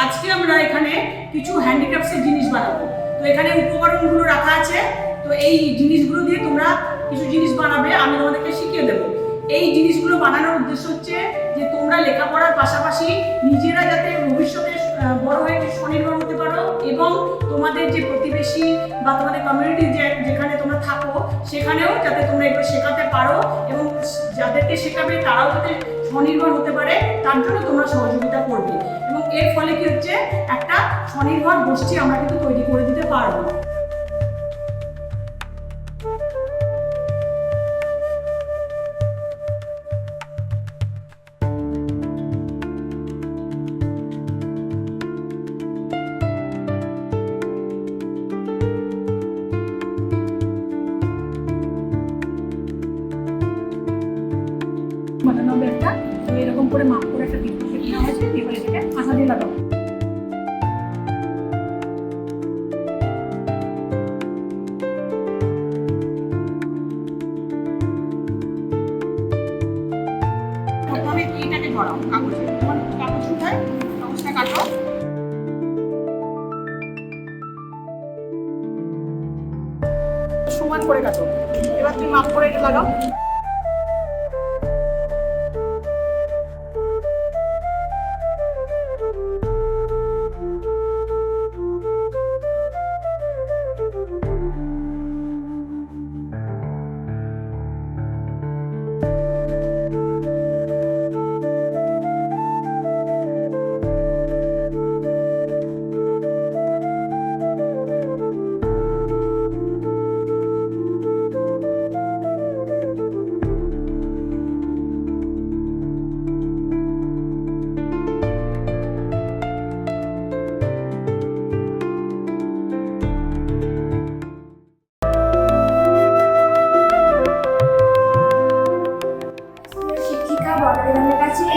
আজকে আমরা এখানে কিছু হ্যান্ডিক্রাফটসের জিনিস বানাবো। তো এখানে উপকরণগুলো রাখা আছে। তো এই জিনিসগুলো দিয়ে তোমরা কিছু জিনিস বানাবে, আমি তোমাদেরকে শিখিয়ে দেবো। এই জিনিসগুলো বানানোর উদ্দেশ্য হচ্ছে যে তোমরা লেখাপড়ার পাশাপাশি নিজেরা যাতে ভবিষ্যতে বড় হয়ে স্বনির্ভর হতে পারো, এবং তোমাদের যে প্রতিবেশী বা তোমাদের কমিউনিটি যেখানে তোমরা থাকো সেখানেও যাতে তোমরা এগুলো শেখাতে পারো, এবং যাদেরকে শেখাবে তারাও যাতে স্বনির্ভর হতে পারে, তার জন্য তোমরা সহযোগিতা করবে। এবং এর ফলে কি হচ্ছে, একটা স্বনির্ভর গোষ্ঠী আমরা কিন্তু তৈরি করে দিতে পারবো। বানানো হবে একটা, এরকম করে মাপ করে একটা পিস নেওয়া হয়েছে, এবার এটাকে আঠা দিয়ে লাগাবো। প্রথমে এইটাকে ধরাও কাগজে, তোমার কাগজ কোথায়, কাগজটা কাটো, সমান করে কাটো। এবার তুমি মাপ করে এটা লাগাও।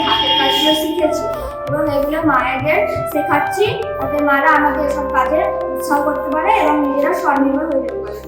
হাতের কাজগুলো শিখেছি এবং এগুলো মায়েদের শেখাচ্ছি, যাতে মারা আমাদের সব কাজে উৎসাহ করতে পারে এবং নিজেরা স্বনির্ভর হয়ে যেতে পারে।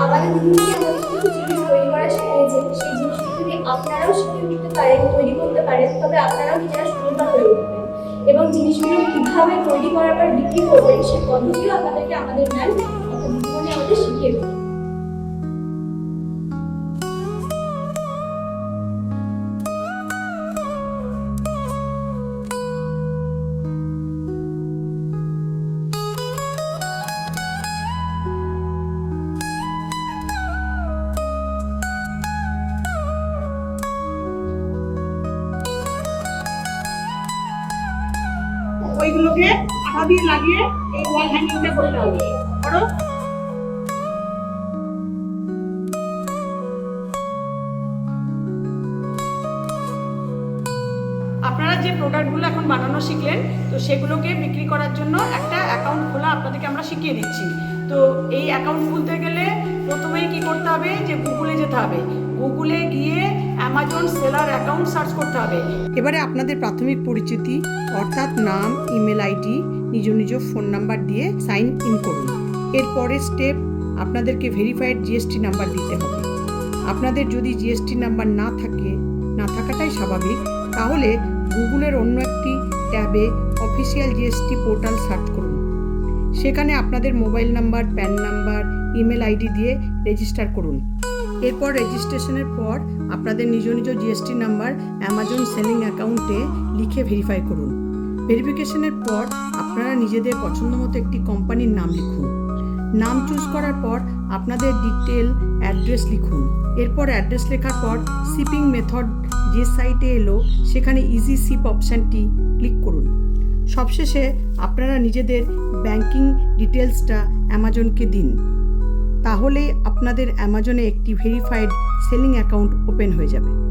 আমাদের দিদিকে আমাদের কিছু জিনিস তৈরি করা শিখিয়েছে, সেই জিনিসগুলো যদি আপনারাও শিখে উঠতে পারেন, তৈরি করতে পারেন, তবে আপনারাও নিজেরা স্বনির্ভর হয়ে উঠবেন। এবং জিনিসগুলো কীভাবে তৈরি করার পর বিক্রি করবেন সেই পদ্ধতিও আপনাদেরকে আমাদের ম্যাম দিদিমণি আমাদের শিখিয়ে দেবেন। ওইগুলোকে আঠা দিয়ে লাগিয়ে এই ওয়াল হ্যাঙ্গিংটা করতে হবে। করো। আপনারা যে প্রোডাক্টগুলো এখন বানানো শিখলেন, তো সেগুলোকে বিক্রি করার জন্য একটা অ্যাকাউন্ট খোলা আপনাদেরকে আমরা শিখিয়ে দিচ্ছি। তো এই অ্যাকাউন্ট খুলতে গেলে প্রথমেই কি করতে হবে, যে গুগলে যেতে হবে, গুগলে গিয়ে অ্যামাজন সেলার অ্যাকাউন্ট সার্চ করতে হবে। এবারে আপনাদের প্রাথমিক পরিচিতি অর্থাৎ নাম, ইমেল আইডি, নিজ ফোন নাম্বার দিয়ে সাইন ইন করুন। এরপরের স্টেপ, আপনাদেরকে ভেরিফাইড জিএসটি নাম্বার দিতে হবে। আপনাদের যদি জিএসটি নাম্বার না থাকাটাই স্বাভাবিক, তাহলে গুগলের অন্য একটি ট্যাবে অফিসিয়াল জিএসটি পোর্টাল সার্চ করুন। সেখানে আপনাদের mobile number, pan number, email ID দিয়ে রেজিস্টার করুন। এরপর রেজিস্ট্রেশনের পর আপনাদের নিজ নিজ জিএসটি নাম্বার অ্যামাজন সেলিং অ্যাকাউন্টে লিখে ভেরিফাই করুন। ভেরিফিকেশনের পর আপনারা নিজেদের পছন্দ মতো একটি কোম্পানির নাম লিখুন। নাম চুজ করার পর আপনাদের ডিটেল অ্যাড্রেস লিখুন। এরপর অ্যাড্রেস লেখার পর শিপিং মেথড যে সাইটে এলো সেখানে ইজি শিপ অপশানটি ক্লিক করুন। সবশেষে আপনারা নিজেদের ব্যাংকিং ডিটেলসটা অ্যামাজনকে দিন। তাহলেই আপনাদের অ্যামাজনে একটি ভেরিফাইড সেলিং অ্যাকাউন্ট ওপেন হয়ে যাবে।